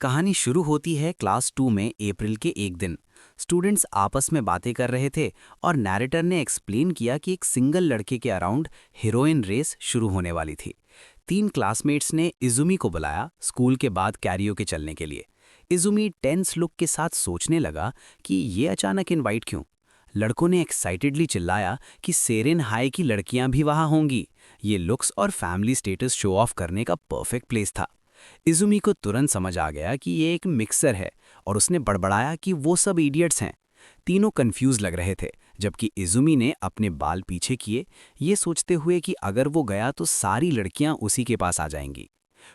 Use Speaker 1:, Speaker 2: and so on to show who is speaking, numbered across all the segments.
Speaker 1: कहानी शुरू होती है क्लास 2 में अप्रैल के एक दिन। स्टूडेंट्स आपस में बातें कर रहे थे और नैरेटर ने एक्सप्लेन किया कि एक सिंगल लड़के के अराउंड हीरोइन रेस शुरू होने वाली थी। 3 क्लासमेट्स ने इजुमी को बुलाया स्कूल के बाद कैरियोके चलने के लिए। इजुमी टेंस लुक के साथ सोचने लगा कि ये अचानक इनवाइट क्यों। लड़कों ने एक्साइटेडली चिल्लाया कि सेरेन हाई की लड़कियां भी वहां होंगी। ये लुक्स और फैमिली स्टेटस शो ऑफ करने का परफेक्ट प्लेस था। इजुमी को तुरंत समझ आ गया कि ये एक मिक्सर है और उसने बड़बड़ाया कि वो सब इडियट्स हैं। तीनों कंफ्यूज लग रहे थे, जबकि इजुमी ने अपने बाल पीछे किए, ये सोचते हुए कि अगर वो गया तो सारी लड़कियां उसी के पास आ जाएंगी।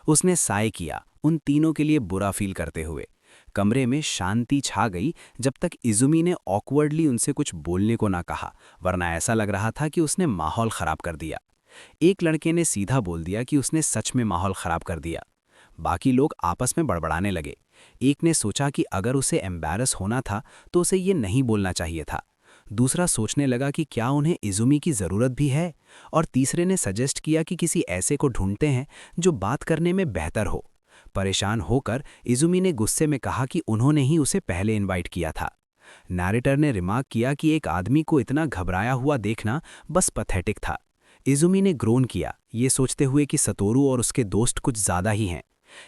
Speaker 1: उसने साय किया, उन तीनों के लिए बुरा फील करते हुए। कमरे में शांति छा गई जब तक इजुमी ने ऑकवर्डली उनसे कुछ बोलने को ना कहा, वरना ऐसा लग रहा था कि उसने माहौल खराब कर दिया। एक लड़के ने सीधा बोल दिया कि उसने सच में माहौल खराब कर दिया। बाकी लोग आपस में बड़बड़ाने लगे। एक ने सोचा कि अगर उसे एम्बैरस होना था तो उसे ये नहीं बोलना चाहिए था। दूसरा सोचने लगा कि क्या उन्हें इजुमी की ज़रूरत भी है, और तीसरे ने सजेस्ट किया कि किसी ऐसे को ढूंढते हैं जो बात करने में बेहतर हो। परेशान होकर इजुमी ने गुस्से में कहा कि उन्होंने ही उसे पहले इनवाइट किया था। नैरेटर ने रिमार्क किया कि एक आदमी को इतना घबराया हुआ देखना बस पैथेटिक था। इजुमी ने ग्रोन किया, ये सोचते हुए कि सतोरू और उसके दोस्त कुछ ज़्यादा ही हैं।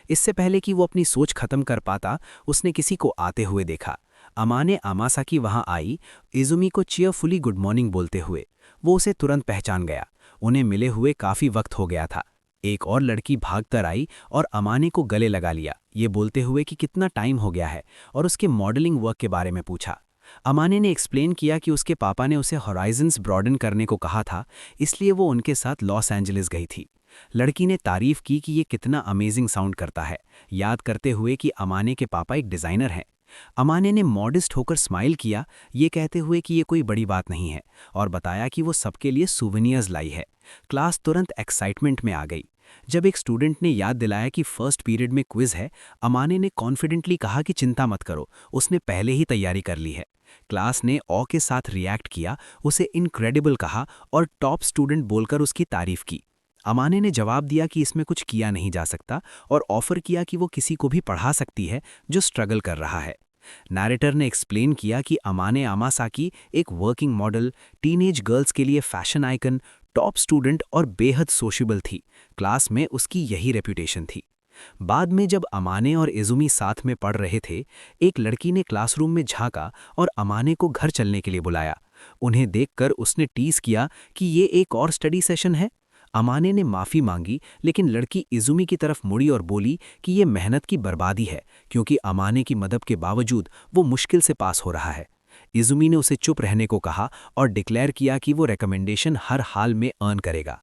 Speaker 1: इससे पहले कि वो अपनी सोच खत्म कर पाता, उसने किसी को आते हुए देखा। अमाने आमासाकी वहां आई, इजुमी को चीयरफुली गुड मॉर्निंग बोलते हुए। वो उसे तुरंत पहचान गया। उन्हें मिले हुए काफी वक्त हो गया था। एक और लड़की भागकर आई और अमाने को गले लगा लिया, ये बोलते हुए कि कितना टाइम हो गया है, और उसके मॉडलिंग वर्क के बारे में पूछा। अमाने ने एक्सप्लेन किया कि उसके पापा ने उसे हॉराइजन्स ब्रॉडन करने को कहा था, इसलिए वो उनके साथ लॉस एंजलिस गई थी। लड़की ने तारीफ की कि ये कितना अमेजिंग साउंड करता है, याद करते हुए कि अमाने के पापा एक डिज़ाइनर हैं। अमाने ने मॉडेस्ट होकर स्माइल किया, ये कहते हुए कि ये कोई बड़ी बात नहीं है, और बताया कि वो सबके लिए सूवेनियर्स लाई है। क्लास तुरंत एक्साइटमेंट में आ गई। जब एक स्टूडेंट ने याद दिलाया कि फर्स्ट पीरियड में क्विज है, अमाने ने कॉन्फिडेंटली कहा कि चिंता मत करो, उसने पहले ही तैयारी कर ली है। क्लास ने ऑ के साथ रिएक्ट किया, उसे इनक्रेडिबल कहा और टॉप स्टूडेंट बोलकर उसकी तारीफ की। अमाने ने जवाब दिया कि इसमें कुछ किया नहीं जा सकता, और ऑफर किया कि वो किसी को भी पढ़ा सकती है जो स्ट्रगल कर रहा है। नैरेटर ने एक्सप्लेन किया कि अमाने आमासाकी एक वर्किंग मॉडल, टीनेज गर्ल्स के लिए फैशन आइकन, टॉप स्टूडेंट और बेहद सोशेबल थी। क्लास में उसकी यही रेपुटेशन थी। बाद में जब अमाने और इजुमी साथ में पढ़ रहे थे, एक लड़की ने क्लासरूम में झांका और अमाने को घर चलने के लिए बुलाया। उन्हें देखकर उसने टीज किया कि ये एक और स्टडी सेशन है। अमाने ने माफ़ी मांगी, लेकिन लड़की इजुमी की तरफ मुड़ी और बोली कि ये मेहनत की बर्बादी है, क्योंकि अमाने की मदद के बावजूद वो मुश्किल से पास हो रहा है। इजुमी ने उसे चुप रहने को कहा और डिक्लेयर किया कि वो रिकमेंडेशन हर हाल में अर्न करेगा।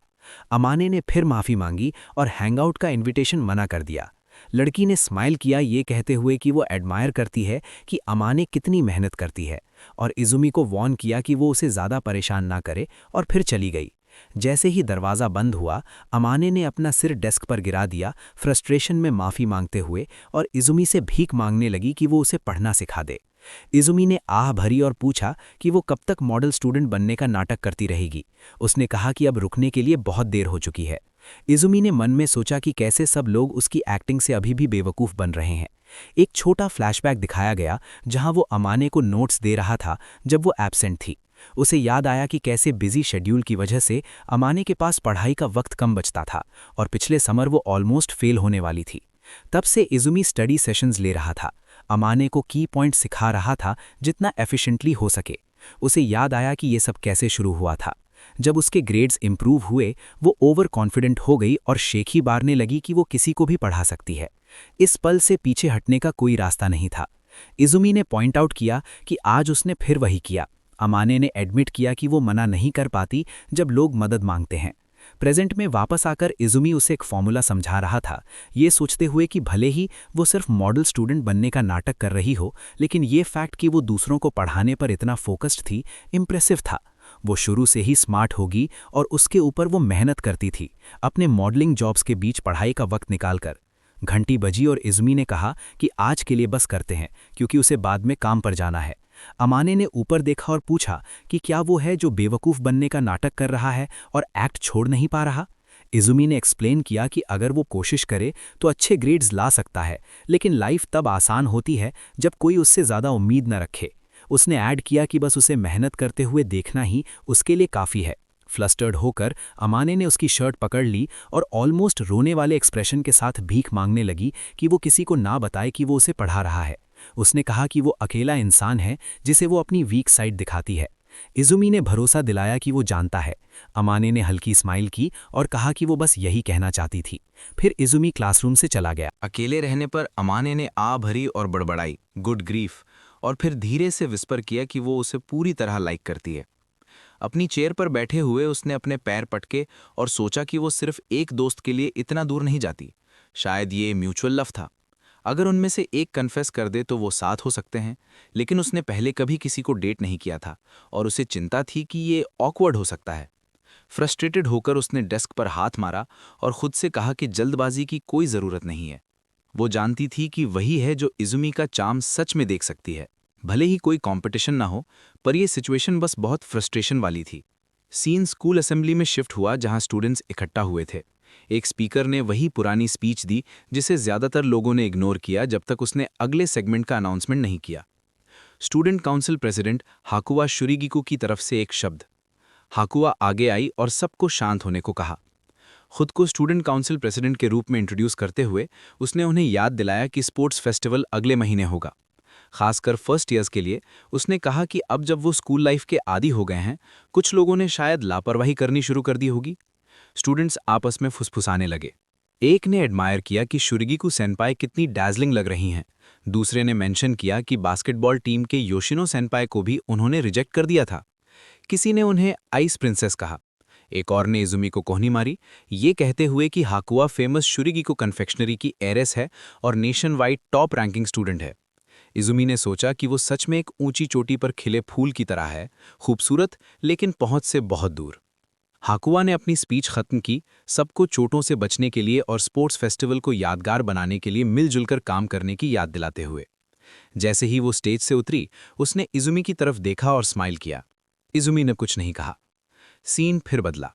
Speaker 1: अमाने ने फिर माफ़ी मांगी और हैंगआउट का इनविटेशन मना कर दिया। लड़की ने स्माइल किया, ये कहते हुए कि वो एडमायर करती है कि अमाने कितनी मेहनत करती है, और इजुमी को वॉर्न किया कि वो उसे ज़्यादा परेशान ना करे, और फिर चली गई। जैसे ही दरवाज़ा बंद हुआ, अमाने ने अपना सिर डेस्क पर गिरा दिया, फ्रस्ट्रेशन में माफ़ी मांगते हुए, और इजुमी से भीख मांगने लगी कि वो उसे पढ़ना सिखा दे। इजुमी ने आह भरी और पूछा कि वो कब तक मॉडल स्टूडेंट बनने का नाटक करती रहेगी। उसने कहा कि अब रुकने के लिए बहुत देर हो चुकी है। इजुमी ने मन में सोचा कि कैसे सब लोग उसकी एक्टिंग से अभी भी बेवकूफ़ बन रहे हैं। एक छोटा फ्लैशबैक दिखाया गया जहां वो अमाने को नोट्स दे रहा था जब वो एब्सेंट थी। उसे याद आया कि कैसे बिजी शेड्यूल की वजह से अमाने के पास पढ़ाई का वक्त कम बचता था, और पिछले समर वो ऑलमोस्ट फेल होने वाली थी। तब से इजुमी स्टडी सेशंस ले रहा था, अमाने को की पॉइंट सिखा रहा था जितना एफिशिएंटली हो सके। उसे याद आया कि ये सब कैसे शुरू हुआ था। जब उसके ग्रेड्स इंप्रूव हुए, वो ओवर कॉन्फिडेंट हो गई और शेखी बारने लगी कि वो किसी को भी पढ़ा सकती है। इस पल से पीछे हटने का कोई रास्ता नहीं था। इजुमी ने पॉइंट आउट किया कि आज उसने फिर वही किया। अमाने ने एडमिट किया कि वो मना नहीं कर पाती जब लोग मदद मांगते हैं। प्रेजेंट में वापस आकर इजुमी उसे एक फॉर्मूला समझा रहा था, ये सोचते हुए कि भले ही वो सिर्फ मॉडल स्टूडेंट बनने का नाटक कर रही हो, लेकिन ये फैक्ट कि वो दूसरों को पढ़ाने पर इतना फोकस्ड थी, इम्प्रेसिव था। वो शुरू से ही स्मार्ट होगी, और उसके ऊपर वो मेहनत करती थी, अपने मॉडलिंग जॉब्स के बीच पढ़ाई का वक्त निकालकर। घंटी बजी और इजुमी ने कहा कि आज के लिए बस करते हैं, क्योंकि उसे बाद में काम पर जाना है। अमाने ने ऊपर देखा और पूछा कि क्या वो है जो बेवकूफ़ बनने का नाटक कर रहा है और एक्ट छोड़ नहीं पा रहा। इजुमी ने एक्सप्लेन किया कि अगर वो कोशिश करे तो अच्छे ग्रेड्स ला सकता है, लेकिन लाइफ तब आसान होती है जब कोई उससे ज़्यादा उम्मीद न रखे। उसने ऐड किया कि बस उसे मेहनत करते हुए देखना ही उसके लिए काफ़ी है। फ्लस्टर्ड होकर अमाने ने उसकी शर्ट पकड़ ली और ऑलमोस्ट रोने वाले एक्सप्रेशन के साथ भीख मांगने लगी कि वो किसी को ना बताए कि वो उसे पढ़ा रहा है। उसने कहा कि वो अकेला इंसान है जिसे वो अपनी वीक साइड दिखाती है। इजुमी ने भरोसा दिलाया कि वो जानता है। अमाने ने हल्की स्माइल की और कहा कि वो बस यही कहना चाहती थी। फिर इजुमी क्लासरूम से चला गया।
Speaker 2: अकेले रहने पर अमाने ने आ भरी और बड़बड़ाई, गुड ग्रीफ, और फिर धीरे से विस्पर किया कि वो उसे पूरी तरह लाइक करती है। अपनी चेयर पर बैठे हुए उसने अपने पैर पटके और सोचा कि वो सिर्फ एक दोस्त के लिए इतना दूर नहीं जाती। शायद ये म्यूचुअल लव था। अगर उनमें से एक कन्फेस कर दे तो वो साथ हो सकते हैं, लेकिन उसने पहले कभी किसी को डेट नहीं किया था और उसे चिंता थी कि ये ऑकवर्ड हो सकता है। फ्रस्ट्रेटेड होकर उसने डेस्क पर हाथ मारा और खुद से कहा कि जल्दबाजी की कोई ज़रूरत नहीं है। वो जानती थी कि वही है जो इजुमी का चार्म सच में देख सकती है। भले ही कोई कंपटीशन ना हो, पर ये सिचुएशन बस बहुत फ्रस्ट्रेशन वाली थी। सीन स्कूल असेंबली में शिफ्ट हुआ जहां स्टूडेंट्स इकट्ठा हुए थे। एक स्पीकर ने वही पुरानी स्पीच दी जिसे ज्यादातर लोगों ने इग्नोर किया जब तक उसने अगले सेगमेंट का अनाउंसमेंट नहीं किया। स्टूडेंट काउंसिल प्रेसिडेंट हाकुआ शुरिगिकु की तरफ से एक शब्द। हाकुआ आगे आई और सबको शांत होने को कहा। खुद को स्टूडेंट काउंसिल प्रेसिडेंट के रूप में इंट्रोड्यूस करते हुए उसने उन्हें याद दिलाया कि स्पोर्ट्स फेस्टिवल अगले महीने होगा। खासकर फर्स्ट ईयर्स के लिए उसने कहा कि अब जब वो स्कूल लाइफ के आदी हो गए हैं, कुछ लोगों ने शायद लापरवाही करनी शुरू कर दी होगी। स्टूडेंट्स आपस में फुसफुसाने लगे। एक ने एडमायर किया कि शुरिगिकु सेनपाई कितनी डैज़लिंग लग रही हैं। दूसरे ने मेंशन किया कि बास्केटबॉल टीम के योशिनो सेनपाई को भी उन्होंने रिजेक्ट कर दिया था। किसी ने उन्हें आइस प्रिंसेस कहा। एक और ने इजुमी को कोहनी मारी, ये कहते हुए कि हाकुआ फेमस शुरिगिकु कन्फेक्शनरी की एरेस है और nation wide top ranking student है। इजुमी ने सोचा कि वो सच में एक ऊंची चोटी पर खिले फूल की तरह है, खूबसूरत लेकिन पहुंच से बहुत दूर। हाकुआ ने अपनी स्पीच खत्म की, सबको चोटों से बचने के लिए और स्पोर्ट्स फेस्टिवल को यादगार बनाने के लिए मिलजुल कर काम करने की याद दिलाते हुए। जैसे ही वो स्टेज से उतरी, उसने इजुमी की तरफ देखा और स्माइल किया। इजुमी ने कुछ नहीं कहा। सीन फिर बदला।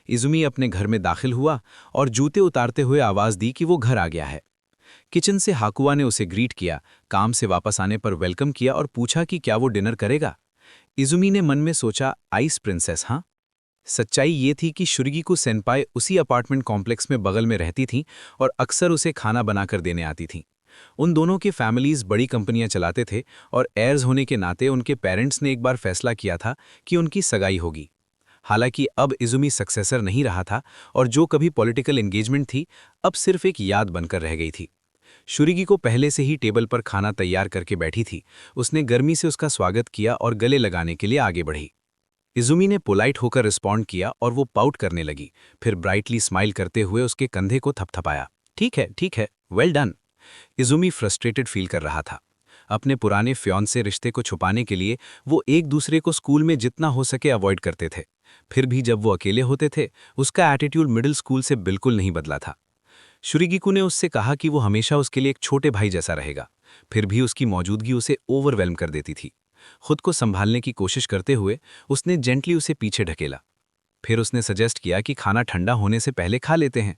Speaker 2: इजुमी अपने घर में दाखिल हुआ और जूते उतारते हुए आवाज दी कि वो घर आ गया है। किचन से हाकुआ ने उसे ग्रीट किया, काम से वापस आने पर वेलकम किया और पूछा कि क्या वो डिनर करेगा। इजुमी ने मन में सोचा, आइस प्रिंसेस, हाँ। सच्चाई ये थी कि शुरिगिकु सेनपाई उसी अपार्टमेंट कॉम्प्लेक्स में बगल में रहती थीं और अक्सर उसे खाना बनाकर देने आती थीं। उन दोनों की फैमिलीज बड़ी कंपनियां चलाते थे और एयर्स होने के नाते उनके पेरेंट्स ने एक बार फैसला किया था कि उनकी सगाई होगी। हालांकि अब इजुमी सक्सेसर नहीं रहा था और जो कभी पॉलिटिकल एंगेजमेंट थी, अब सिर्फ एक याद बनकर रह गई थी। शुरिगिको पहले से ही टेबल पर खाना तैयार करके बैठी थी। उसने गर्मी से उसका स्वागत किया और गले लगाने के लिए आगे बढ़ी। इजुमी ने पोलाइट होकर रिस्पॉन्ड किया और वो पाउट करने लगी, फिर ब्राइटली स्माइल करते हुए उसके कंधे को थपथपाया। ठीक है, well done. Izumi frustrated feel कर रहा था। अपने पुराने फ्योंसे रिश्ते को छुपाने के लिए वो एक दूसरे को स्कूल में जितना हो सके अवॉइड करते थे। फिर भी जब वो अकेले होते थे, उसका एटीट्यूड मिडिल स्कूल से बिल्कुल नहीं बदला था। शुरिगिकु ने उससे कहा कि वो हमेशा उसके लिए एक छोटे भाई जैसा रहेगा। फिर भी उसकी मौजूदगी उसे ओवरवेल्म कर देती थी। खुद को संभालने की कोशिश करते हुए उसने जेंटली उसे पीछे ढकेला। फिर उसने सजेस्ट किया कि खाना ठंडा होने से पहले खा लेते हैं।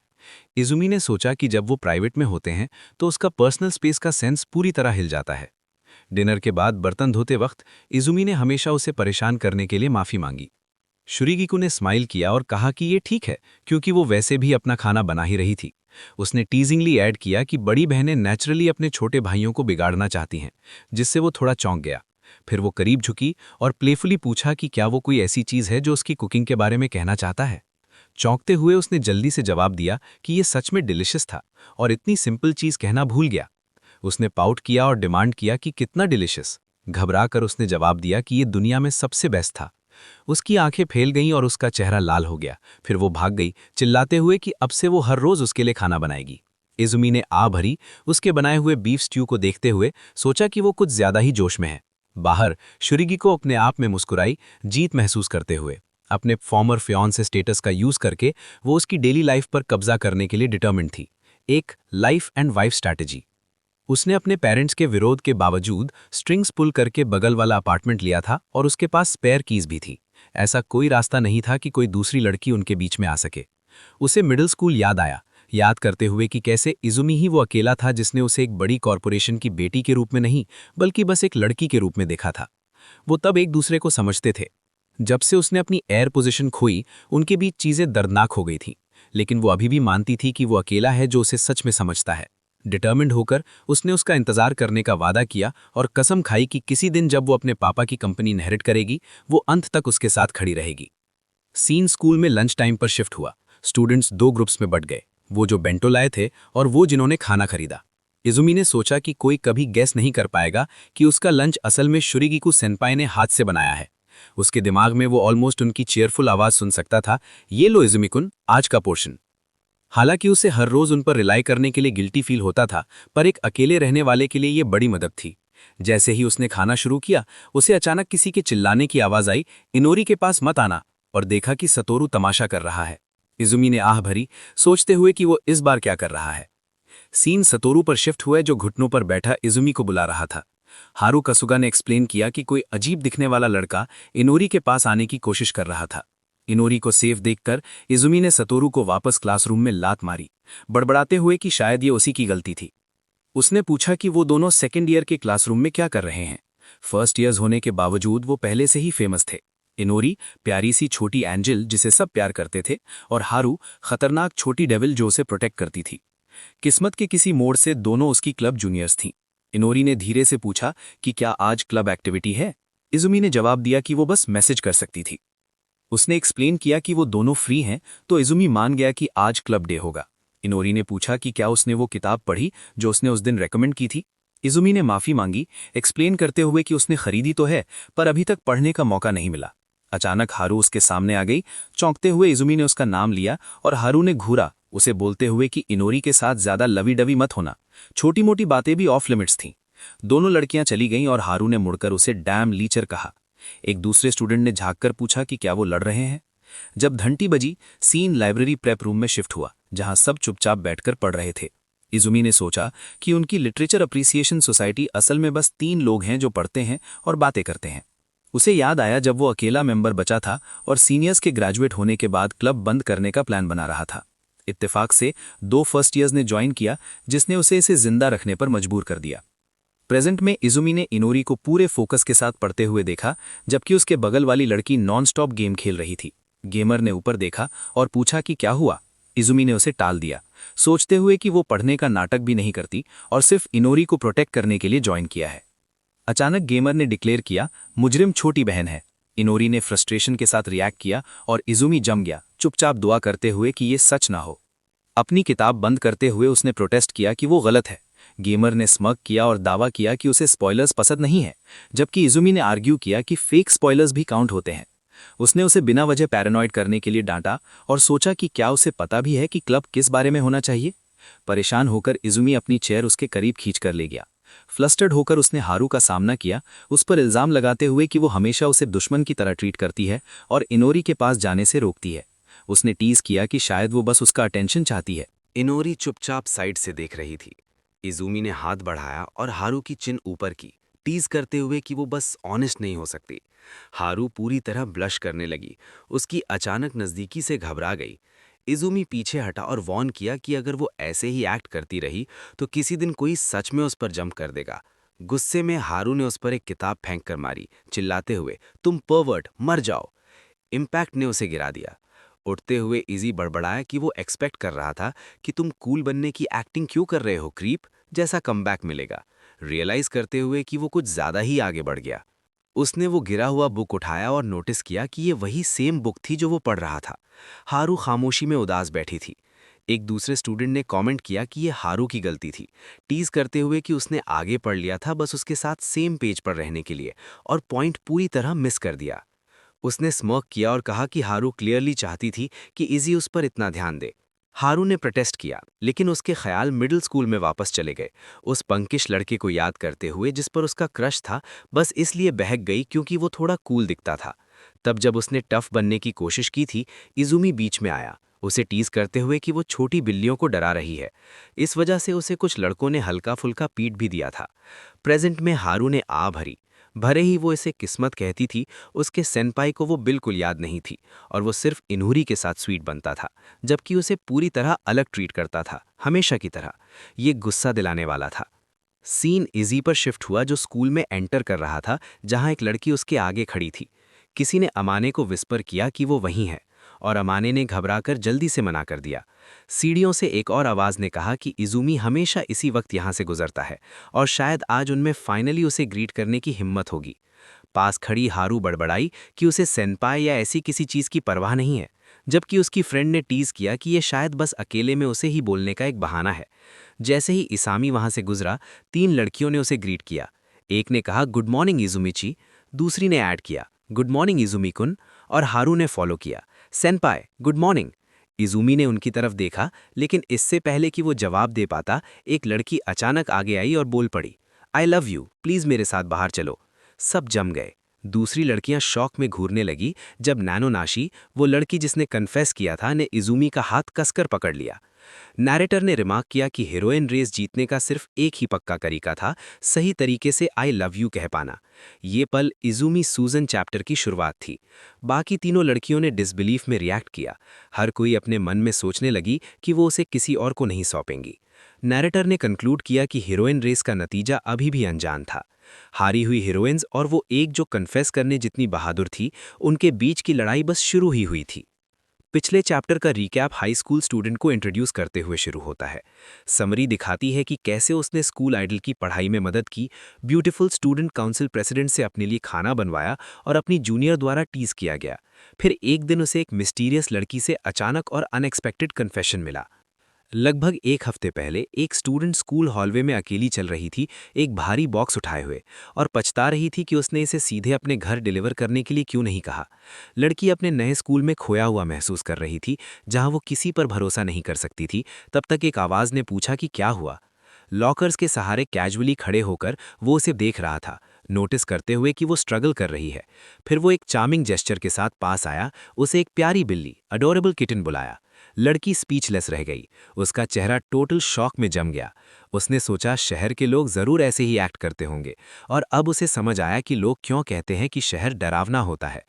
Speaker 2: इजुमी ने सोचा कि जब वो प्राइवेट में होते हैं तो उसका पर्सनल स्पेस का सेंस पूरी तरह हिल जाता है। डिनर के बाद बर्तन धोते वक्त इजुमी ने हमेशा उसे परेशान करने के लिए माफ़ी मांगी। शुरिगिकु ने स्माइल किया और कहा कि ये ठीक है, क्योंकि वो वैसे भी अपना खाना बना ही रही थी। उसने टीजिंगली ऐड किया कि बड़ी बहनें नेचुरली अपने छोटे भाइयों को बिगाड़ना चाहती हैं, जिससे वो थोड़ा चौंक गया। फिर वो करीब झुकी और प्लेफुली पूछा कि क्या वो कोई ऐसी चीज़ है जो उसकी कुकिंग के बारे में कहना चाहता है। चौंकते हुए उसने जल्दी से जवाब दिया कि ये सच में डिलिशियस था और इतनी सिंपल चीज़ कहना भूल गया। उसने पाउट किया और डिमांड किया कि कितना डिलिशियस। घबराकर उसने जवाब दिया कि ये दुनिया में सबसे बेस्ट था। उसकी आंखें फैल गईं और उसका चेहरा लाल हो गया। फिर वो भाग गई, चिल्लाते हुए कि अब से वो हर रोज उसके लिए खाना बनाएगी। इजुमी ने आ भरी उसके बनाए हुए बीफ स्ट्यू को देखते हुए सोचा कि वो कुछ ज्यादा ही जोश में है। बाहर शुरिगिको अपने आप में मुस्कुराई, जीत महसूस करते हुए। अपने फॉर्मर फियांसे स्टेटस का यूज करके वो उसकी डेली लाइफ पर कब्जा करने के लिए डिटर्मिन्ड थी। एक लाइफ एंड वाइफ स्ट्रैटेजी। उसने अपने पेरेंट्स के विरोध के बावजूद स्ट्रिंग्स पुल करके बगल वाला अपार्टमेंट लिया था और उसके पास स्पेयर कीज भी थी। ऐसा कोई रास्ता नहीं था कि कोई दूसरी लड़की उनके बीच में आ सके। उसे मिडिल स्कूल याद आया, याद करते हुए कि कैसे इजुमी ही वो अकेला था जिसने उसे एक बड़ी कॉरपोरेशन की बेटी के रूप में नहीं, बल्कि बस एक लड़की के रूप में देखा था। वो तब एक दूसरे को समझते थे। जब से उसने अपनी एयर पोजीशन खोई, उनके बीच चीजें दर्दनाक हो गई थीं। लेकिन वो अभी भी मानती थी कि वो अकेला है जो उसे सच में समझता है। डिटर्मिन्ड होकर उसने उसका इंतजार करने का वादा किया और कसम खाई कि किसी दिन जब वो अपने पापा की कंपनी इनहेरिट करेगी, वो अंत तक उसके साथ खड़ी रहेगी। सीन स्कूल में लंच टाइम पर शिफ्ट हुआ। स्टूडेंट्स 2 ग्रुप्स में बट गए, वो जो बेंटो लाए थे और वो जिन्होंने खाना खरीदा। इजुमी ने सोचा कि कोई कभी गैस नहीं कर पाएगा कि उसका लंच असल में शुरिगिकु सेनपाई ने हाथ से बनाया है। उसके दिमाग में वो ऑलमोस्ट उनकी चेयरफुल आवाज सुन सकता था, ये लो इजुमी-कुन, आज का पोर्शन। हालांकि उसे हर रोज उन पर रिलाई करने के लिए गिल्टी फील होता था, पर एक अकेले रहने वाले के लिए ये बड़ी मदद थी। जैसे ही उसने खाना शुरू किया, उसे अचानक किसी के चिल्लाने की आवाज आई, इनोरी के पास मत आना, और देखा कि सतोरू तमाशा कर रहा है। इजुमी ने आह भरी, सोचते हुए कि वो इस बार क्या कर रहा है। सीन सतोरू पर शिफ्ट हुआ जो घुटनों पर बैठा इजुमी को बुला रहा था। हारू कसुगा ने एक्सप्लेन किया कि कोई अजीब दिखने वाला लड़का इनोरी के पास आने की कोशिश कर रहा था। इनोरी को सेफ देखकर इजुमी ने सतोरू को वापस क्लासरूम में लात मारी, बड़बड़ाते हुए कि शायद ये उसी की गलती थी। उसने पूछा कि वो दोनों सेकेंड ईयर के क्लासरूम में क्या कर रहे हैं। फर्स्ट ईयर्स होने के बावजूद वो पहले से ही फेमस थे। इनोरी प्यारी सी छोटी एंजल जिसे सब प्यार करते थे, और हारू खतरनाक छोटी डेविल जो उसे प्रोटेक्ट करती थी। किस्मत के किसी मोड़ से दोनों उसकी क्लब जूनियर्स थीं। इनोरी ने धीरे से पूछा कि क्या आज क्लब एक्टिविटी है। इजुमी ने जवाब दिया कि वो बस मैसेज कर सकती थी। उसने एक्सप्लेन किया कि वो दोनों फ्री हैं, तो इजुमी मान गया कि आज क्लब डे होगा। इनोरी ने पूछा कि क्या उसने वो किताब पढ़ी जो उसने उस दिन रेकमेंड की थी। इजुमी ने माफी मांगी, एक्सप्लेन करते हुए कि उसने खरीदी तो है, पर अभी तक पढ़ने का मौका नहीं मिला। अचानक हारू उसके सामने आ गई। चौंकते हुए इजुमी ने उसका नाम लिया और हारू ने घूरा, उसे बोलते हुए कि इनोरी के साथ ज्यादा लवी डवी मत होना। छोटी मोटी बातें भी ऑफ लिमिट्स थीं। दोनों लड़कियां चली गईं और हारू ने मुड़कर उसे डैम लीचर कहा। एक दूसरे स्टूडेंट ने झांककर पूछा कि क्या वो लड़ रहे हैं। जब घंटी बजी, सीन लाइब्रेरी प्रेप रूम में शिफ्ट हुआ, जहां सब चुपचाप बैठकर पढ़ रहे थे। इजुमी ने सोचा कि उनकी लिटरेचर अप्रिसिएशन सोसाइटी असल में बस 3 लोग हैं जो पढ़ते हैं और बातें करते हैं। उसे याद आया जब वो अकेला मेंबर बचा था और सीनियर्स के ग्रेजुएट होने के बाद क्लब बंद करने का प्लान बना रहा था। इत्तेफाक से 2 फर्स्ट ईयर्स ने ज्वाइन किया, जिसने उसे इसे जिंदा रखने पर मजबूर कर दिया। प्रेजेंट में इजुमी ने इनोरी को पूरे फोकस के साथ पढ़ते हुए देखा, जबकि उसके बगल वाली लड़की नॉन स्टॉप गेम खेल रही थी। गेमर ने ऊपर देखा और पूछा कि क्या हुआ। इजुमी ने उसे टाल दिया, सोचते हुए कि वो पढ़ने का नाटक भी नहीं करती और सिर्फ इनोरी को प्रोटेक्ट करने के लिए ज्वाइन किया है। अचानक गेमर ने डिक्लेयर किया, मुजरिम छोटी बहन है। इनोरी ने फ्रस्ट्रेशन के साथ रिएक्ट किया और इजुमी जम गया, चुपचाप दुआ करते हुए कि ये सच ना हो। अपनी किताब बंद करते हुए उसने प्रोटेस्ट किया कि वो गलत है। गेमर ने स्मग किया और दावा किया कि उसे स्पॉयलर्स पसंद नहीं है, जबकि इजुमी ने आर्ग्यू किया कि फेक स्पॉयलर्स भी काउंट होते हैं। उसने उसे बिना वजह पैरानॉइड करने के लिए डांटा और सोचा कि क्या उसे पता भी है कि क्लब किस बारे में होना चाहिए। परेशान होकर इजुमी अपनी चेयर उसके करीब खींचकर ले गया। फ्लस्टर्ड होकर उसने हारू का सामना किया, उस पर इल्जाम लगाते हुए कि वो हमेशा उसे दुश्मन की तरह ट्रीट करती है और इनोरी के पास जाने से रोकती है। उसने टीज किया कि शायद वो बस उसका अटेंशन चाहती है।
Speaker 1: इनोरी चुपचाप साइड से देख रही थी। इजुमी ने हाथ बढ़ाया और हारू की चिन ऊपर की, टीज करते हुए कि वो बस ऑनेस्ट नहीं हो सकती। हारू पूरी तरह ब्लश करने लगी, उसकी अचानक नज़दीकी से घबरा गई। इजुमी पीछे हटा और वॉर्न किया कि अगर वो ऐसे ही एक्ट करती रही तो किसी दिन कोई सच में उस पर जंप कर देगा। गुस्से में हारू ने उस पर एक किताब फेंक कर मारी, चिल्लाते हुए, तुम परवर्ट, मर जाओ। इम्पैक्ट ने उसे गिरा दिया। उठते हुए इजी बड़बड़ाया कि वो एक्सपेक्ट कर रहा था कि तुम कूल बनने की एक्टिंग क्यों कर रहे हो क्रीप, जैसा कमबैक मिलेगा। रियलाइज करते हुए कि वो कुछ ज्यादा ही आगे बढ़ गया। उसने वो गिरा हुआ बुक उठाया और नोटिस किया कि ये वही सेम बुक थी जो वो पढ़ रहा था। हारू खामोशी में उदास बैठी थी। एक दूसरे स्टूडेंट ने कमेंट किया कि ये हारू की गलती थी, टीज करते हुए कि उसने आगे पढ़ लिया था बस उसके साथ सेम पेज पर रहने के लिए, और पॉइंट पूरी तरह मिस कर दिया। उसने स्मर्क किया और कहा कि हारू क्लियरली चाहती थी कि इजी उस पर इतना ध्यान दे। हारू ने प्रोटेस्ट किया, लेकिन उसके ख्याल मिडिल स्कूल में वापस चले गए, उस पंकिश लड़के को याद करते हुए जिस पर उसका क्रश था, बस इसलिए बहक गई क्योंकि वो थोड़ा कूल दिखता था। तब जब उसने टफ बनने की कोशिश की थी, इजुमी बीच में आया, उसे टीज करते हुए कि वो छोटी बिल्लियों को डरा रही है। इस वजह से उसे कुछ लड़कों ने हल्का फुल्का पीट भी दिया था। प्रेजेंट में हारू ने आ भरी,
Speaker 2: भले ही वो इसे किस्मत कहती थी, उसके सेनपाई को वो बिल्कुल याद नहीं थी और वो सिर्फ इन्हूरी के साथ स्वीट बनता था, जबकि उसे पूरी तरह अलग ट्रीट करता था, हमेशा की तरह। ये गुस्सा दिलाने वाला था। सीन इजी पर शिफ्ट हुआ, जो स्कूल में एंटर कर रहा था, जहां एक लड़की उसके आगे खड़ी थी। किसी ने अमाने को विस्पर किया कि वो वहीं है, और अमाने ने घबराकर जल्दी से मना कर दिया। सीढ़ियों से एक और आवाज ने कहा कि इजुमी हमेशा इसी वक्त यहां से गुजरता है और शायद आज उनमें फाइनली उसे ग्रीट करने की हिम्मत होगी। पास खड़ी हारू बड़बड़ाई कि उसे सेनपाई या ऐसी किसी चीज की परवाह नहीं है, जबकि उसकी फ्रेंड ने टीज किया कि ये शायद बस अकेले में उसे ही बोलने का एक बहाना है। जैसे ही इसामी वहां से गुजरा, 3 लड़कियों ने उसे ग्रीट किया। एक ने कहा गुड मॉर्निंग इजुमिची, दूसरी ने ऐड किया गुड मॉर्निंग इजुमी कुन, और हारू ने फॉलो किया सेनपाई गुड मॉर्निंग। इजुमी ने उनकी तरफ देखा, लेकिन इससे पहले कि वो जवाब दे पाता, एक लड़की अचानक आगे आई और बोल पड़ी, आई लव यू, प्लीज मेरे साथ बाहर चलो। सब जम गए। दूसरी लड़कियां शौक में घूरने लगी जब नैनोनाशी, वो लड़की जिसने कन्फेस किया था, ने इजुमी का हाथ कसकर पकड़ लिया। नैरेटर ने रिमार्क किया कि हीरोइन रेस जीतने का सिर्फ एक ही पक्का तरीका था, सही तरीके से आई लव यू कह पाना। ये पल इजुमी सूजन चैप्टर की शुरुआत थी। बाकी तीनों लड़कियों ने डिसबिलीफ में रिएक्ट किया। हर कोई अपने मन में सोचने लगी कि वो उसे किसी और को नहीं सौंपेंगी। नैरेटर ने कंक्लूड किया कि हीरोइन रेस का नतीजा अभी भी अनजान था। हारी हुई हीरोइंस और वो एक जो कन्फेस करने जितनी बहादुर थी, उनके बीच की लड़ाई बस शुरू ही हुई थी। पिछले चैप्टर का रिकैप हाई स्कूल स्टूडेंट को इंट्रोड्यूस करते हुए शुरू होता है। समरी दिखाती है कि कैसे उसने स्कूल आइडल की पढ़ाई में मदद की, ब्यूटीफुल स्टूडेंट काउंसिल प्रेसिडेंट से अपने लिए खाना बनवाया और अपनी जूनियर द्वारा टीज किया गया। फिर एक दिन उसे एक मिस्टीरियस लड़की से अचानक और अनएक्सपेक्टेड कन्फेशन मिला। लगभग एक हफ्ते पहले एक स्टूडेंट स्कूल हॉलवे में अकेली चल रही थी, एक भारी बॉक्स उठाए हुए, और पछता रही थी कि उसने इसे सीधे अपने घर डिलीवर करने के लिए क्यों नहीं कहा। लड़की अपने नए स्कूल में खोया हुआ महसूस कर रही थी, जहां वो किसी पर भरोसा नहीं कर सकती थी। तब तक एक आवाज ने पूछा कि क्या हुआ। लॉकर्स के सहारे कैजुअली खड़े होकर वो उसे देख रहा था, नोटिस करते हुए कि वो स्ट्रगल कर रही है। फिर वो एक चार्मिंग जेस्चर के साथ पास आया, उसे एक प्यारी बिल्ली, अडोरेबल किटन बुलाया। लड़की स्पीचलेस रह गई, उसका चेहरा टोटल शॉक में जम गया। उसने सोचा शहर के लोग जरूर ऐसे ही एक्ट करते होंगे, और अब उसे समझ आया कि लोग क्यों कहते हैं कि शहर डरावना होता है।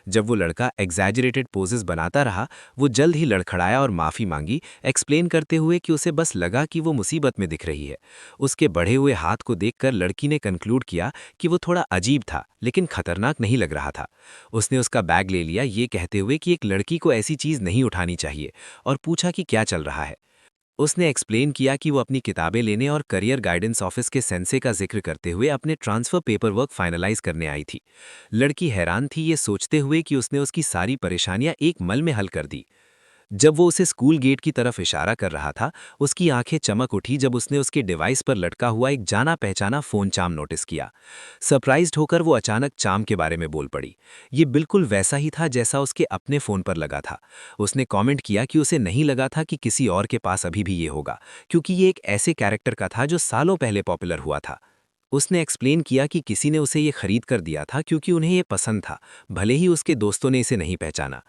Speaker 2: जब वो लड़का एग्जैजरेटेड पोजेस बनाता रहा, वो जल्द ही लड़खड़ाया और माफी मांगी, एक्सप्लेन करते हुए कि उसे बस लगा कि वो मुसीबत में दिख रही है। उसके बढ़े हुए हाथ को देखकर लड़की ने कंक्लूड किया कि वो थोड़ा अजीब था, लेकिन खतरनाक नहीं लग रहा था। उसने उसका बैग ले लिया, ये कहते हुए कि एक लड़की को ऐसी चीज नहीं उठानी चाहिए, और पूछा कि क्या चल रहा है। उसने एक्सप्लेन किया कि वो अपनी किताबें लेने और करियर गाइडेंस ऑफिस के सेंसे का जिक्र करते हुए अपने ट्रांसफर पेपर वर्क फाइनलाइज करने आई थी। लड़की हैरान थी, ये सोचते हुए कि उसने उसकी सारी परेशानियां एक मल में हल कर दी। जब वो उसे स्कूल गेट की तरफ इशारा कर रहा था, उसकी आंखें चमक उठी जब उसने उसके डिवाइस पर लटका हुआ एक जाना पहचाना फोन चार्म नोटिस किया। सरप्राइज्ड होकर वो अचानक चार्म के बारे में बोल पड़ी। ये बिल्कुल वैसा ही था जैसा उसके अपने फोन पर लगा था। उसने कमेंट किया कि उसे नहीं लगा था कि किसी और के पास अभी भी ये होगा, क्योंकि ये एक ऐसे कैरेक्टर का था जो सालों पहले पॉपुलर हुआ था। उसने एक्सप्लेन किया कि किसी ने उसे ये खरीद कर दिया था क्योंकि उन्हें ये पसंद था, भले ही उसके दोस्तों ने इसे नहीं पहचाना।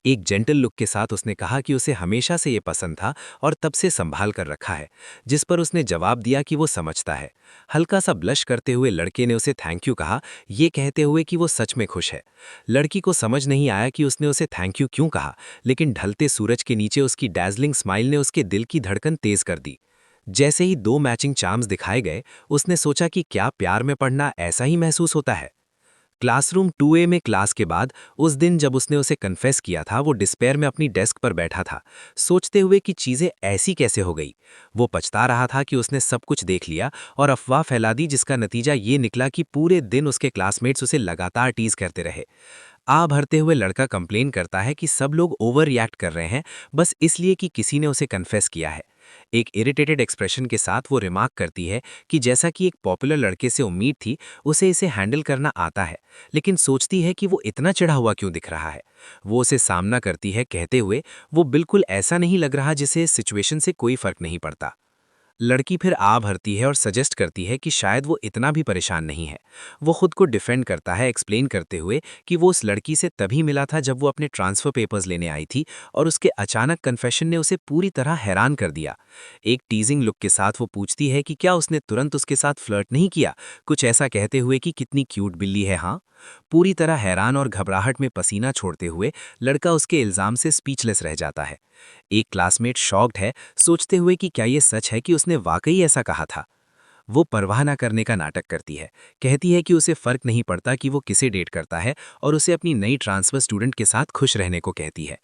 Speaker 2: एक जेंटल लुक के साथ उसने कहा कि उसे हमेशा से ये पसंद था और तब से संभाल कर रखा है, जिस पर उसने जवाब दिया कि वो समझता है। हल्का सा ब्लश करते हुए लड़के ने उसे थैंक यू कहा, ये कहते हुए कि वो सच में खुश है। लड़की को समझ नहीं आया कि उसने उसे थैंक यू क्यों कहा, लेकिन ढलते सूरज के नीचे उसकी डैज़लिंग स्माइल ने उसके दिल की धड़कन तेज कर दी। जैसे ही 2 मैचिंग चार्म्स दिखाए गए, उसने सोचा कि क्या प्यार में पढ़ना ऐसा ही महसूस होता है। क्लासरूम 2A में क्लास के बाद उस दिन जब उसने उसे कन्फेस किया था, वो डिस्पेयर में अपनी डेस्क पर बैठा था, सोचते हुए कि चीजें ऐसी कैसे हो गई। वो पछता रहा था कि उसने सब कुछ देख लिया और अफवाह फैला दी, जिसका नतीजा ये निकला कि पूरे दिन उसके क्लासमेट्स उसे लगातार टीज करते रहे। भरते हुए लड़का कंप्लेन करता है कि सब लोग ओवर रिएक्ट कर रहे हैं, बस इसलिए कि किसी ने उसे कन्फेस किया है। एक इरिटेटेड एक्सप्रेशन के साथ वो रिमार्क करती है कि जैसा कि एक पॉपुलर लड़के से उम्मीद थी, उसे इसे हैंडल करना आता है, लेकिन सोचती है कि वो इतना चिढ़ा हुआ क्यों दिख रहा है। वो उसे सामना करती है कहते हुए, वो बिल्कुल ऐसा नहीं लग रहा जिसे इस सिचुएशन से कोई फर्क नहीं पड़ता। लड़की फिर आ भरती है और सजेस्ट करती है कि शायद वो इतना भी परेशान नहीं है। वो खुद को डिफेंड करता है, एक्सप्लेन करते हुए कि वो उस लड़की से तभी मिला था जब वो अपने ट्रांसफ़र पेपर्स लेने आई थी और उसके अचानक कन्फेशन ने उसे पूरी तरह हैरान कर दिया। एक टीजिंग लुक के साथ वो पूछती है कि क्या उसने तुरंत उसके साथ फ्लर्ट नहीं किया, कुछ ऐसा कहते हुए कि कितनी क्यूट बिल्ली है। हाँ, पूरी तरह हैरान और घबराहट में पसीना छोड़ते हुए लड़का उसके इल्ज़ाम से स्पीचलेस रह जाता है। एक क्लासमेट शॉक्ड है, सोचते हुए कि क्या ये सच है कि उसने वाकई ऐसा कहा था। वो परवाह ना करने का नाटक करती है, कहती है कि उसे फर्क नहीं पड़ता कि वो किसे डेट करता है और उसे अपनी नई ट्रांसफर स्टूडेंट के साथ खुश रहने को कहती है।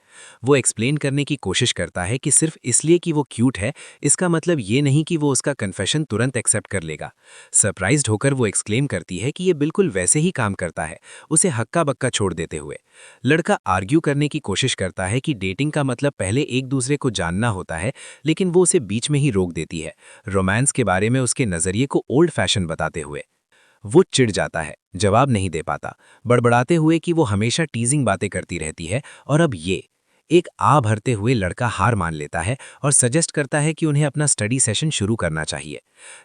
Speaker 2: वो एक्सप्लेन करने की कोशिश करता है कि सिर्फ इसलिए कि वो क्यूट है, इसका मतलब ये नहीं कि वो उसका कन्फेशन तुरंत एक्सेप्ट कर लेगा। सरप्राइज्ड होकर वो एक्सक्लेम करती है कि ये बिल्कुल वैसे ही काम करता है, उसे हक्का बक्का छोड़ देते हुए। लड़का आर्ग्यू करने की कोशिश करता है कि डेटिंग का मतलब पहले एक दूसरे को जानना होता है, लेकिन वो उसे बीच में ही रोक देती है, रोमांस के बारे में उसके नजरिए को ओल्ड फैशन बताते हुए। वो चिढ़ जाता है, जवाब नहीं दे पाता, बड़बड़ाते हुए कि वो हमेशा टीजिंग बातें करती रहती है और अब ये। एक आ भरते हुए लड़का हार मान लेता है और सजेस्ट करता है कि उन्हें अपना स्टडी सेशन शुरू करना चाहिए।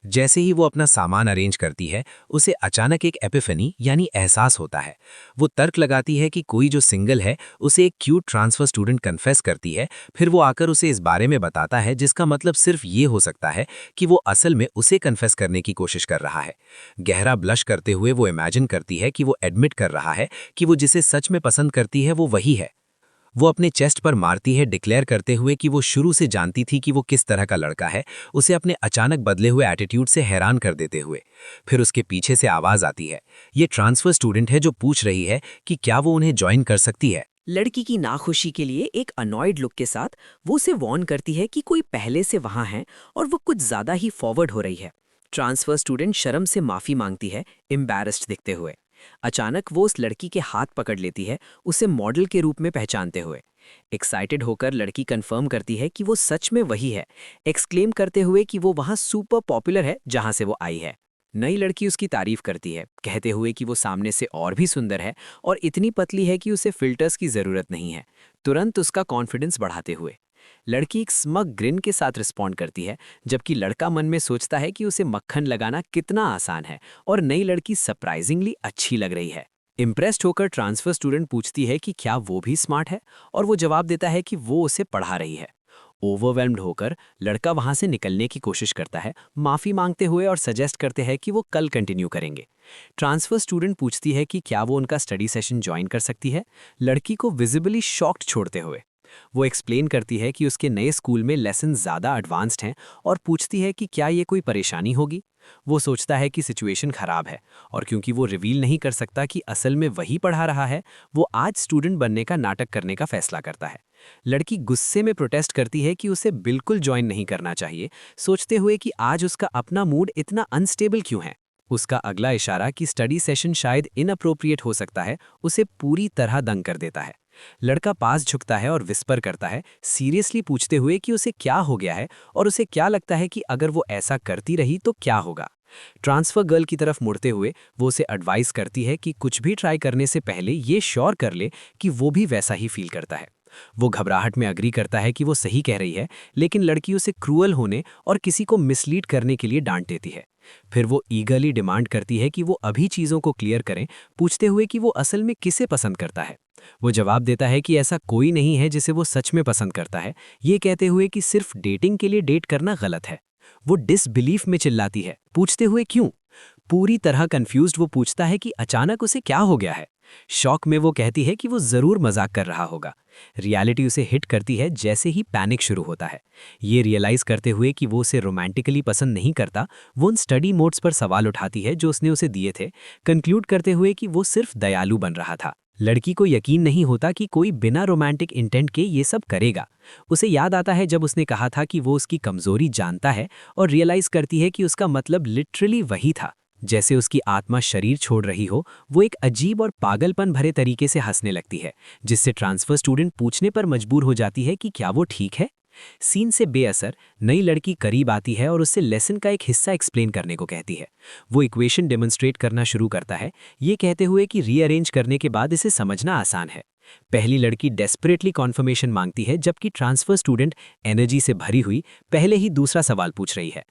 Speaker 2: जैसे ही वो अपना सामान अरेंज करती है, उसे अचानक एक एपिफनी यानी एहसास होता है। वो तर्क लगाती है कि कोई जो सिंगल है उसे एक क्यूट ट्रांसफर स्टूडेंट कन्फेस करती है, फिर वो आकर उसे इस बारे में बताता है जिसका मतलब सिर्फ ये हो सकता है कि वो असल में उसे कन्फेस करने की कोशिश कर रहा है। गहरा ब्लश करते हुए वो इमेजिन करती है कि वो एडमिट कर रहा है कि वो जिसे सच में पसंद करती है वो वही है। वो अपने चेस्ट पर मारती है, डिक्लेयर करते हुए कि वो शुरू से जानती थी कि वो किस तरह का लड़का है, उसे अपने अचानक बदले हुए एटीट्यूड से हैरान कर देते हुए। फिर उसके पीछे से आवाज आती है, ये ट्रांसफर स्टूडेंट है जो पूछ रही है कि क्या वो उन्हें ज्वाइन कर सकती है।
Speaker 3: लड़की की नाखुशी के लिए एक अनॉयड लुक के साथ वो उसे वार्न करती है कि कोई पहले से वहां है और वो कुछ ज्यादा ही फॉरवर्ड हो रही है। ट्रांसफर स्टूडेंट शर्म से माफी मांगती है, एम्बैरेस्ड दिखते हुए। अचानक वो उस लड़की के हाथ पकड़ लेती है, उसे मॉडल के रूप में पहचानते हुए। एक्साइटेड होकर लड़की कंफर्म करती है कि वो सच में वही है, एक्सक्लेम करते हुए कि वो वहां सुपर पॉपुलर है जहां से वो आई है। नई लड़की उसकी तारीफ करती है, कहते हुए कि वो सामने से और भी सुंदर है और इतनी पतली है कि उसे फिल्टर्स की जरूरत नहीं है, तुरंत उसका कॉन्फिडेंस बढ़ाते हुए। लड़की एक स्मग ग्रिन के साथ रिस्पॉन्ड करती है, जबकि लड़का मन में सोचता है कि उसे मक्खन लगाना कितना आसान है और नई लड़की सरप्राइजिंगली अच्छी लग रही है। इम्प्रेस्ड होकर ट्रांसफर स्टूडेंट पूछती है कि क्या वो भी स्मार्ट है और वो जवाब देता है कि वो उसे पढ़ा रही है। ओवरवेल्म्ड होकर लड़का वहां से निकलने की कोशिश करता है, माफी मांगते हुए और सजेस्ट करते हैं कि वो कल कंटिन्यू करेंगे। ट्रांसफर स्टूडेंट पूछती है कि क्या वो उनका स्टडी सेशन ज्वाइन कर सकती है, लड़की को विजिबली शॉक्ड छोड़ते हुए। वो एक्सप्लेन करती है कि उसके नए स्कूल में लेसन ज़्यादा एडवांस्ड हैं और पूछती है कि क्या ये कोई परेशानी होगी। वो सोचता है कि सिचुएशन खराब है और क्योंकि वो रिवील नहीं कर सकता कि असल में वही पढ़ा रहा है, वो आज स्टूडेंट बनने का नाटक करने का फैसला करता है। लड़की गुस्से में प्रोटेस्ट करती है कि उसे बिल्कुल ज्वाइन नहीं करना चाहिए, सोचते हुए कि आज उसका अपना मूड इतना अनस्टेबल क्यों है। उसका अगला इशारा कि स्टडी सेशन शायद इनअप्रोप्रिएट हो सकता है, उसे पूरी तरह दंग कर देता है। लड़का पास झुकता है और विस्पर करता है, सीरियसली पूछते हुए कि उसे क्या हो गया है और उसे क्या लगता है कि अगर वो ऐसा करती रही तो क्या होगा। ट्रांसफर गर्ल की तरफ मुड़ते हुए वो उसे एडवाइस करती है कि कुछ भी ट्राई करने से पहले ये श्योर कर ले कि वो भी वैसा ही फील करता है। वो घबराहट में अग्री करता है कि वो सही कह रही है, लेकिन लड़की उसे क्रूअल होने और किसी को मिसलीड करने के लिए डांट देती है। फिर वो ईगरली डिमांड करती है कि वो अभी चीज़ों को क्लियर करें, पूछते हुए कि वो असल में किसे पसंद करता है। वो जवाब देता है कि ऐसा कोई नहीं है जिसे वो सच में पसंद करता है, ये कहते हुए कि सिर्फ डेटिंग के लिए डेट करना गलत है। वो डिसबिलीफ में चिल्लाती है, पूछते हुए क्यों। पूरी तरह कंफ्यूज्ड वो पूछता है कि अचानक उसे क्या हो गया है। शॉक में वो कहती है कि वो जरूर मजाक कर रहा होगा। रियलिटी उसे हिट करती है जैसे ही पैनिक शुरू होता है। ये रियलाइज करते हुए कि वो उसे रोमांटिकली पसंद नहीं करता, वो उन स्टडी मोड्स पर सवाल उठाती है जो उसने उसे दिए थे, कंक्लूड करते हुए कि वो सिर्फ दयालु बन रहा था। लड़की को यकीन नहीं होता कि कोई बिना रोमांटिक इंटेंट के ये सब करेगा। उसे याद आता है जब उसने कहा था कि वो उसकी कमजोरी जानता है और रियलाइज करती है कि उसका मतलब लिटरली वही था। जैसे उसकी आत्मा शरीर छोड़ रही हो, वो एक अजीब और पागलपन भरे तरीके से हंसने लगती है, जिससे ट्रांसफर स्टूडेंट पूछने पर मजबूर हो जाती है कि क्या वो ठीक है। सीन से बेअसर नई लड़की करीब आती है और उससे लेसन का एक हिस्सा एक्सप्लेन करने को कहती है। वो इक्वेशन डेमोन्स्ट्रेट करना शुरू करता है, ये कहते हुए कि रीअरेंज करने के बाद इसे समझना आसान है। पहली लड़की डेस्परेटली कॉन्फर्मेशन मांगती है, जबकि ट्रांसफर स्टूडेंट एनर्जी से भरी हुई पहले ही दूसरा सवाल पूछ रही है।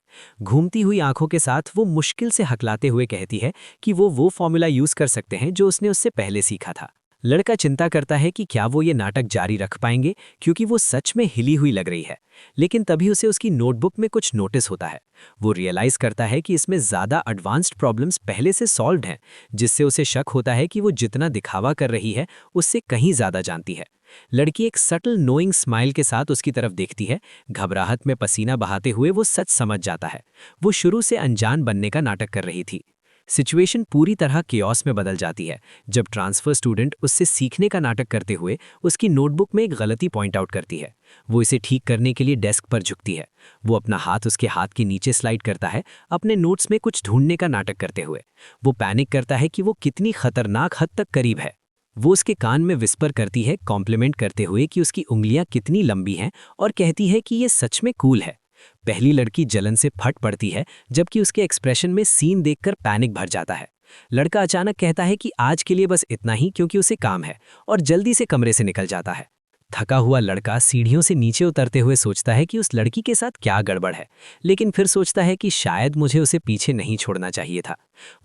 Speaker 3: घूमती हुई आंखों के साथ वो मुश्किल से हकलाते हुए कहती है कि वो फॉर्मूला यूज कर सकते हैं जो उसने उससे पहले सीखा था। लड़का चिंता करता है कि क्या वो ये नाटक जारी रख पाएंगे, क्योंकि वो सच में हिली हुई लग रही है। लेकिन तभी उसे उसकी नोटबुक में कुछ नोटिस होता है। वो रियलाइज करता है कि इसमें ज़्यादा एडवांस्ड प्रॉब्लम्स पहले से सॉल्व्ड हैं, जिससे उसे शक होता है कि वो जितना दिखावा कर रही है उससे कहीं ज़्यादा जानती है। लड़की एक सटल नोइंग स्माइल के साथ उसकी तरफ देखती है। घबराहट में पसीना बहाते हुए वो सच समझ जाता है। वो शुरू से अनजान बनने का नाटक कर रही थी। सिचुएशन पूरी तरह केओस में बदल जाती है जब ट्रांसफर स्टूडेंट उससे सीखने का नाटक करते हुए उसकी नोटबुक में एक गलती पॉइंट आउट करती है। वो इसे ठीक करने के लिए डेस्क पर झुकती है। वो अपना हाथ उसके हाथ के नीचे स्लाइड करता है, अपने नोट्स में कुछ ढूंढने का नाटक करते हुए। वो पैनिक करता है कि वो कितनी खतरनाक हद तक करीब है। वो उसके कान में विस्पर करती है, कॉम्प्लीमेंट करते हुए कि उसकी उंगलियां कितनी लंबी हैं, और कहती है कि ये सच में कूल है। पहली लड़की जलन से फट पड़ती है, जबकि उसके एक्सप्रेशन में सीन देखकर पैनिक भर जाता है। लड़का अचानक कहता है कि आज के लिए बस इतना ही, क्योंकि उसे काम है, और जल्दी से कमरे से निकल जाता है। थका हुआ लड़का सीढ़ियों से नीचे उतरते हुए सोचता है कि उस लड़की के साथ क्या गड़बड़ है, लेकिन फिर सोचता है कि शायद मुझे उसे पीछे नहीं छोड़ना चाहिए था।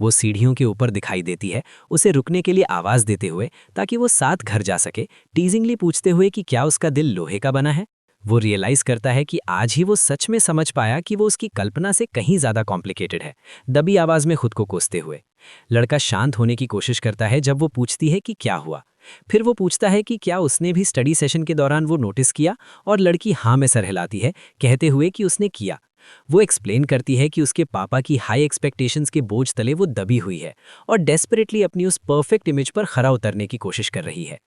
Speaker 3: वो सीढ़ियों के ऊपर दिखाई देती है, उसे रुकने के लिए आवाज़ देते हुए ताकि वो साथ घर जा सके, टीजिंगली पूछते हुए कि क्या उसका दिल लोहे का बना है। वो रियलाइज करता है कि आज ही वो सच में समझ पाया कि वो उसकी कल्पना से कहीं ज़्यादा कॉम्प्लिकेटेड है, दबी आवाज़ में खुद को कोसते हुए। लड़का शांत होने की कोशिश करता है जब वो पूछती है कि क्या हुआ। फिर वो पूछता है कि क्या उसने भी स्टडी सेशन के दौरान वो नोटिस किया, और लड़की हाँ में सर हिलाती है, कहते हुए कि उसने किया। वो एक्सप्लेन करती है कि उसके पापा की हाई एक्सपेक्टेशंस के बोझ तले वो दबी हुई है और डेस्परेटली अपनी उस परफेक्ट इमेज पर खरा उतरने की कोशिश कर रही है।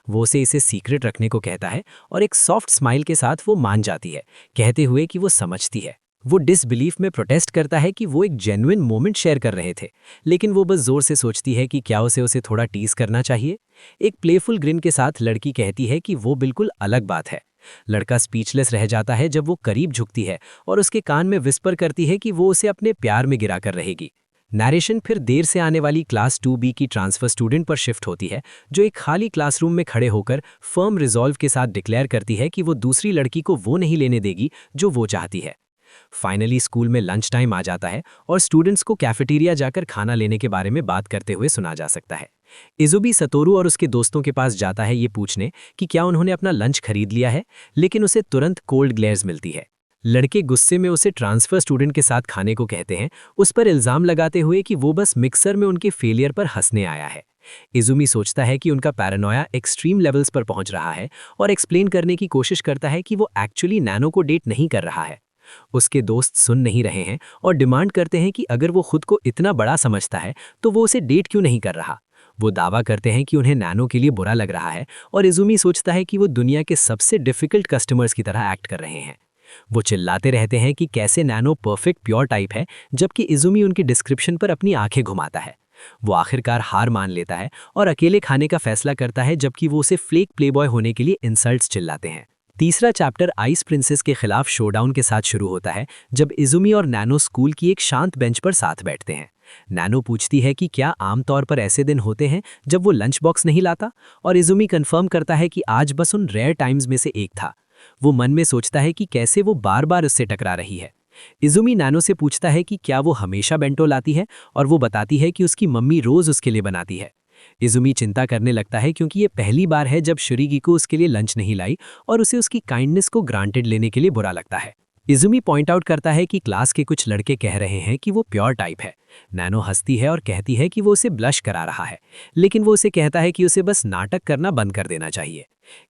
Speaker 3: वो उसे इसे सीक्रेट रखने को कहता है, और एक सॉफ्ट स्माइल के साथ वो मान जाती है, कहते हुए कि वो समझती है। वो डिसबिलीफ में प्रोटेस्ट करता है कि वो एक जेन्युइन मोमेंट शेयर कर रहे थे, लेकिन वो बस जोर से सोचती है कि क्या उसे थोड़ा टीज करना चाहिए। एक प्लेफुल ग्रिन के साथ लड़की कहती है कि वो बिल्कुल अलग बात है। लड़का स्पीचलेस रह जाता है जब वो करीब झुकती है और उसके कान में विस्पर करती है कि वो उसे अपने प्यार में गिरा कर रहेगी। नैरेशन फिर देर से आने वाली क्लास 2B की ट्रांसफर स्टूडेंट पर शिफ्ट होती है, जो एक खाली क्लासरूम में खड़े होकर फर्म रिजॉल्व के साथ डिक्लेयर करती है कि वो दूसरी लड़की को वो नहीं लेने देगी जो वो चाहती है। फाइनली स्कूल में लंच टाइम आ जाता है और स्टूडेंट्स को कैफेटेरिया जाकर खाना लेने के बारे में बात करते हुए सुना जा सकता है। इजुबी सतोरू और उसके दोस्तों के पास जाता है ये पूछने कि क्या उन्होंने अपना लंच खरीद लिया है, लेकिन उसे तुरंत कोल्ड ग्लेयर्स मिलती है। लड़के गुस्से में उसे ट्रांसफर स्टूडेंट के साथ खाने को कहते हैं, उस पर इल्जाम लगाते हुए कि वो बस मिक्सर में उनके फेलियर पर हंसने आया है। इजुमी सोचता है कि उनका पैरानोया एक्सट्रीम लेवल्स पर पहुंच रहा है और एक्सप्लेन करने की कोशिश करता है कि वो एक्चुअली नैनो को डेट नहीं कर रहा है। उसके दोस्त सुन नहीं रहे हैं और डिमांड करते हैं कि अगर वो खुद को इतना बड़ा समझता है तो वो उसे डेट क्यों नहीं कर रहा। वो दावा करते हैं कि उन्हें नैनो के लिए बुरा लग रहा है, और इजुमी सोचता है कि वो दुनिया के सबसे डिफिकल्ट कस्टमर्स की तरह एक्ट कर रहे हैं। वो चिल्लाते रहते हैं कि कैसे नैनो परफेक्ट प्योर टाइप है, जबकि इजुमी उनकी डिस्क्रिप्शन पर अपनी आंखें घुमाता है। वो आखिरकार हार मान लेता है और अकेले खाने का फैसला करता है, जबकि वो उसे फ्लेक प्लेबॉय होने के लिए इंसल्ट्स चिल्लाते हैं। तीसरा चैप्टर आइस प्रिंसेस के खिलाफ शोडाउन के साथ शुरू होता है, जब इजुमी और नैनो स्कूल की एक शांत बेंच पर साथ बैठते हैं। नैनो पूछती है कि क्या आमतौर पर ऐसे दिन होते हैं जब वो लंच बॉक्स नहीं लाता, और इजुमी कंफर्म करता है कि आज बस उन रेयर टाइम्स में से एक था। वो मन में सोचता है कि कैसे वो बार बार उससे टकरा रही है। इजुमी नैनो से पूछता है कि क्या वो हमेशा बेंटो लाती है, और वो बताती है कि उसकी मम्मी रोज उसके लिए बनाती है। इजुमी चिंता करने लगता है क्योंकि ये पहली बार है जब शुरीगिको उसके लिए लंच नहीं लाई, और उसे उसकी काइंडनेस को ग्रांटेड लेने के लिए बुरा लगता है। इजुमी पॉइंट आउट करता है कि क्लास के कुछ लड़के कह रहे हैं कि वो प्योर टाइप है। नैनो हंसती है और कहती है कि वो उसे ब्लश करा रहा है, लेकिन वो उसे कहता है कि उसे बस नाटक करना बंद कर देना चाहिए।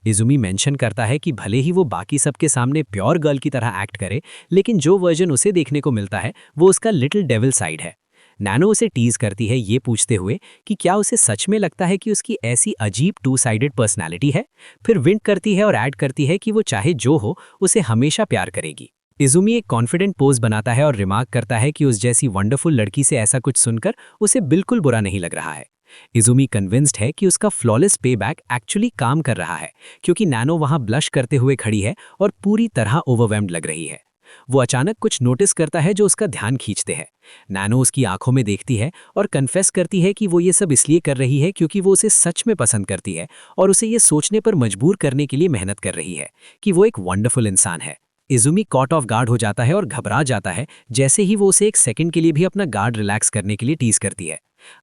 Speaker 3: इजुमी मेंशन करता है कि भले ही वो बाकी सबके सामने प्योर गर्ल की तरह एक्ट करे, लेकिन जो वर्जन उसे देखने को मिलता है वो उसका लिटिल डेविल साइड है। नैनो उसे टीज करती है ये पूछते हुए कि क्या उसे सच में लगता है कि उसकी ऐसी अजीब टू साइडेड पर्सनैलिटी है। फिर विंक करती है और ऐड करती है कि वो चाहे जो हो उसे हमेशा प्यार करेगी। इजुमी एक कॉन्फिडेंट पोज बनाता है और रिमार्क करता है कि उस जैसी वंडरफुल लड़की से ऐसा कुछ सुनकर उसे बिल्कुल बुरा नहीं लग रहा है। इजुमी कन्विंस्ड है कि उसका फ्लॉलेस पेबैक एक्चुअली काम कर रहा है, क्योंकि नैनो वहां ब्लश करते हुए खड़ी है और पूरी तरह ओवरवेल्म्ड लग रही है। वो अचानक कुछ नोटिस करता है जो उसका ध्यान खींचते हैं। नैनो उसकी आंखों में देखती है और कन्फेस करती है कि वो ये सब इसलिए कर रही है क्योंकि वो उसे सच में पसंद करती है और उसे ये सोचने पर मजबूर करने के लिए मेहनत कर रही है कि वो एक वंडरफुल इंसान है। इजुमी कॉट ऑफ गार्ड हो जाता है और घबरा जाता है जैसे ही वो उसे एक सेकंड के लिए भी अपना गार्ड रिलैक्स करने के लिए टीज करती है।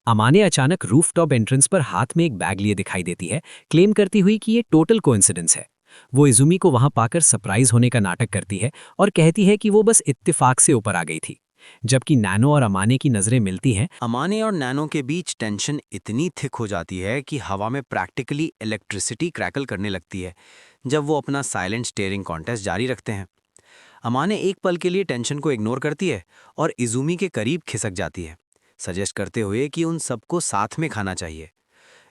Speaker 3: अमाने अचानक रूफटॉप एंट्रेंस पर हाथ में एक बैग लिए दिखाई देती है, क्लेम करती हुई कि ये टोटल कोइंसिडेंस है। वो इजुमी को वहां पाकर सरप्राइज होने का नाटक करती है और कहती है कि वो बस इत्तेफाक से ऊपर आ गई थी। जबकि नैनो और अमाने की नजरें मिलती हैं,
Speaker 1: अमाने और नैनो के बीच टेंशन इतनी थिक हो जाती है कि हवा में प्रैक्टिकली इलेक्ट्रिसिटी क्रैकल करने लगती है जब वो अपना साइलेंट स्टीयरिंग कॉन्टेस्ट जारी रखते हैं। अमाने एक पल के लिए टेंशन को इग्नोर करती है और इजुमी के करीब खिसक जाती है, सजेस्ट करते हुए कि उन सबको साथ में खाना चाहिए।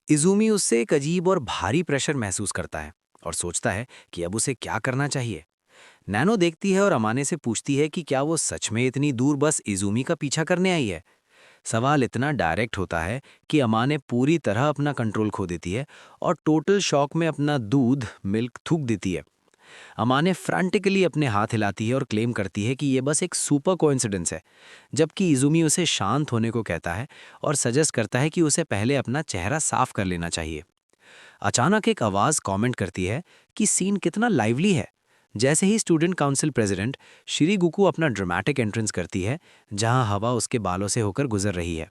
Speaker 1: इजुमी उससे एक अजीब और भारी प्रेशर महसूस करता है और सोचता है कि अब उसे क्या करना चाहिए। नैनो देखती है और अमाने से पूछती है कि क्या वो सच में इतनी दूर बस इजुमी का पीछा करने आई है। सवाल इतना डायरेक्ट होता है कि अमाने पूरी तरह अपना कंट्रोल खो देती है और टोटल शॉक में अपना दूध मिल्क थूक देती है। अमाने फ्रैंटिकली अपने हाथ हिलाती है और क्लेम करती है कि ये बस एक सुपर कोइंसिडेंस है, जबकि इजुमी उसे शांत होने को कहता है और सजेस्ट करता है कि उसे पहले अपना चेहरा साफ कर लेना चाहिए। अचानक एक आवाज़ कमेंट करती है कि सीन कितना लाइवली है। जैसे ही स्टूडेंट काउंसिल प्रेसिडेंट शिरीगुकू अपना ड्रामेटिक एंट्रेंस करती है, जहां हवा उसके बालों से होकर गुजर रही है।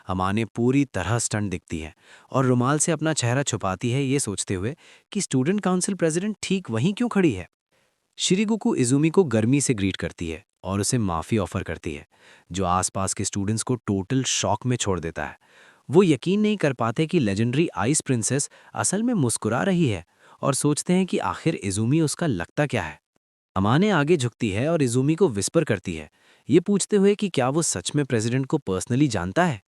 Speaker 1: अमाने पूरी तरह स्टंट दिखती है और रुमाल से अपना चेहरा छुपाती है, ये सोचते हुए कि स्टूडेंट काउंसिल प्रेसिडेंट ठीक वहीं क्यों खड़ी है। शिरीगुकू इजुमी को गर्मी से ग्रीट करती है और उसे माफ़ी ऑफर करती है, जो आसपास के स्टूडेंट्स को टोटल शॉक में छोड़ देता है। वो यकीन नहीं कर पाते कि लेजेंडरी आइस प्रिंसेस असल में मुस्कुरा रही है और सोचते हैं कि आखिर इजुमी उसका लगता क्या है। अमाने आगे झुकती है और इजुमी को विस्पर करती है, ये पूछते हुए कि क्या वो सच में प्रेसिडेंट को पर्सनली जानता है।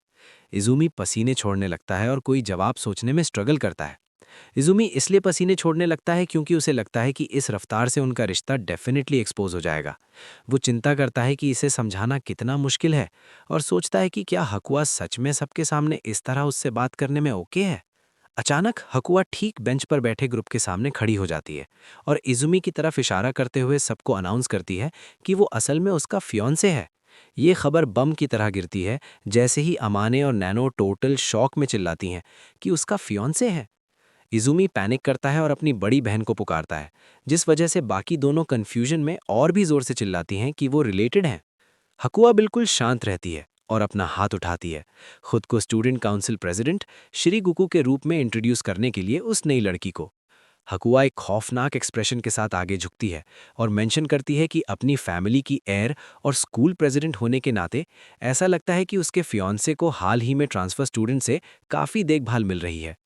Speaker 1: इजुमी पसीने छोड़ने लगता है और कोई जवाब सोचने में स्ट्रगल करता है। इजुमी इसलिए पसीने छोड़ने लगता है क्योंकि उसे लगता है कि इस रफ्तार से उनका रिश्ता डेफिनेटली एक्सपोज हो जाएगा। वो चिंता करता है कि इसे समझाना कितना मुश्किल है और सोचता है कि क्या हकुआ सच में सबके सामने इस तरह उससे बात करने में ओके है। अचानक हकुआ ठीक बेंच पर बैठे ग्रुप के सामने खड़ी हो जाती है और इजुमी की तरफ इशारा करते हुए सबको अनाउंस करती है कि वो असल में उसका फियांसे है। ये खबर बम की तरह गिरती है जैसे ही अमाने और नैनो टोटल शॉक में चिल्लाती हैं कि उसका फियांसे है। इजुमी पैनिक करता है और अपनी बड़ी बहन को पुकारता है, जिस वजह से बाकी दोनों कन्फ्यूजन में और भी जोर से चिल्लाती हैं कि वो रिलेटेड हैं। हकुआ बिल्कुल शांत रहती है और अपना हाथ उठाती है, खुद को स्टूडेंट काउंसिल प्रेसिडेंट शिरीगुकू के रूप में इंट्रोड्यूस करने के लिए उस नई लड़की को। हकुआ एक खौफनाक एक्सप्रेशन के साथ आगे झुकती है और मेंशन करती है कि अपनी फैमिली की एयर और स्कूल प्रेसिडेंट होने के नाते ऐसा लगता है कि उसके फियांसे को हाल ही में ट्रांसफर स्टूडेंट से काफ़ी देखभाल मिल रही है।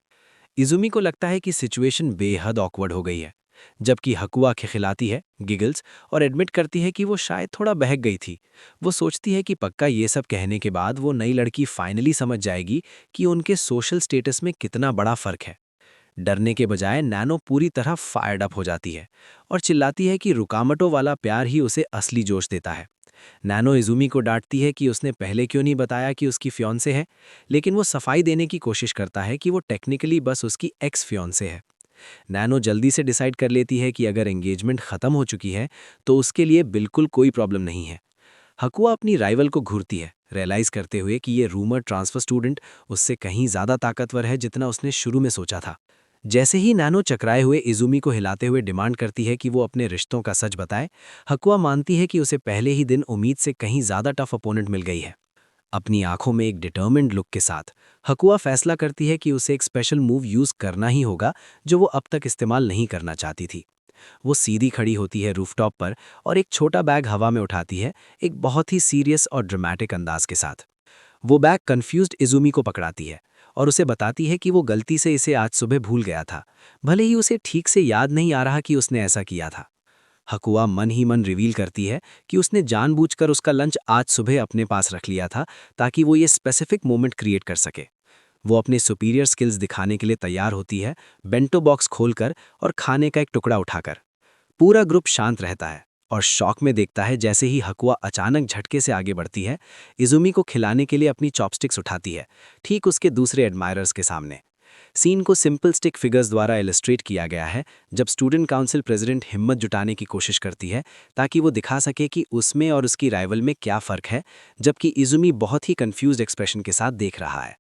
Speaker 1: इजुमी को लगता है कि सिचुएशन बेहद ऑकवर्ड हो गई है, जबकि हकुआ खिखिलाती है, गिगल्स, और एडमिट करती है कि वो शायद थोड़ा बहक गई थी। वो सोचती है कि पक्का ये सब कहने के बाद वो नई लड़की फाइनली समझ जाएगी कि उनके सोशल स्टेटस में कितना बड़ा फर्क है। डरने के बजाय नैनो पूरी तरह फायर्ड अप हो जाती है और चिल्लाती है कि रुकावटों वाला प्यार ही उसे असली जोश देता है। नैनो इजुमी को डांटती है कि उसने पहले क्यों नहीं बताया कि उसकी फियांसे है, लेकिन वो सफाई देने की कोशिश करता है कि वो टेक्निकली बस उसकी एक्स फियांसे है। नैनो जल्दी से डिसाइड कर लेती है कि अगर एंगेजमेंट खत्म हो चुकी है तो उसके लिए बिल्कुल कोई प्रॉब्लम नहीं है। हकुआ अपनी राइवल को घूरती है, रियलाइज करते हुए कि ये रूमर ट्रांसफर स्टूडेंट उससे कहीं ज़्यादा ताकतवर है जितना उसने शुरू में सोचा था। जैसे ही नैनो चकराए हुए इजुमी को हिलाते हुए डिमांड करती है कि वो अपने रिश्तों का सच बताए, हकुआ मानती है कि उसे पहले ही दिन उम्मीद से कहीं ज़्यादा टफ अपोनेंट मिल गई है। अपनी आंखों में एक डिटर्मिन्ड लुक के साथ हकुआ फैसला करती है कि उसे एक स्पेशल मूव यूज़ करना ही होगा जो वो अब तक इस्तेमाल नहीं करना चाहती थी। वो सीधी खड़ी होती है रूफटॉप पर और एक छोटा बैग हवा में उठाती है, एक बहुत ही सीरियस और ड्रामेटिक अंदाज के साथ। वो बैग कंफ्यूज्ड इजुमी को पकड़ाती है और उसे बताती है कि वो गलती से इसे आज सुबह भूल गया था, भले ही उसे ठीक से याद नहीं आ रहा कि उसने ऐसा किया था। हकुआ मन ही मन रिवील करती है कि उसने जानबूझकर उसका लंच आज सुबह अपने पास रख लिया था ताकि वो ये स्पेसिफिक मोमेंट क्रिएट कर सके। वो अपने सुपीरियर स्किल्स दिखाने के लिए तैयार होती है, बेंटो बॉक्स खोलकर और खाने का एक टुकड़ा उठाकर। पूरा ग्रुप शांत रहता है और शॉक में देखता है जैसे ही हकुआ अचानक झटके से आगे बढ़ती है, इजुमी को खिलाने के लिए अपनी चॉपस्टिक्स उठाती है, ठीक उसके दूसरे एडमायरर्स के सामने।
Speaker 4: सीन को सिंपल स्टिक फिगर्स द्वारा इलस्ट्रेट किया गया है, जब स्टूडेंट काउंसिल प्रेसिडेंट हिम्मत जुटाने की कोशिश करती है ताकि वो दिखा सके कि उसमें और उसकी राइवल में क्या फ़र्क है, जबकि इजुमी बहुत ही कंफ्यूज्ड एक्सप्रेशन के साथ देख रहा है।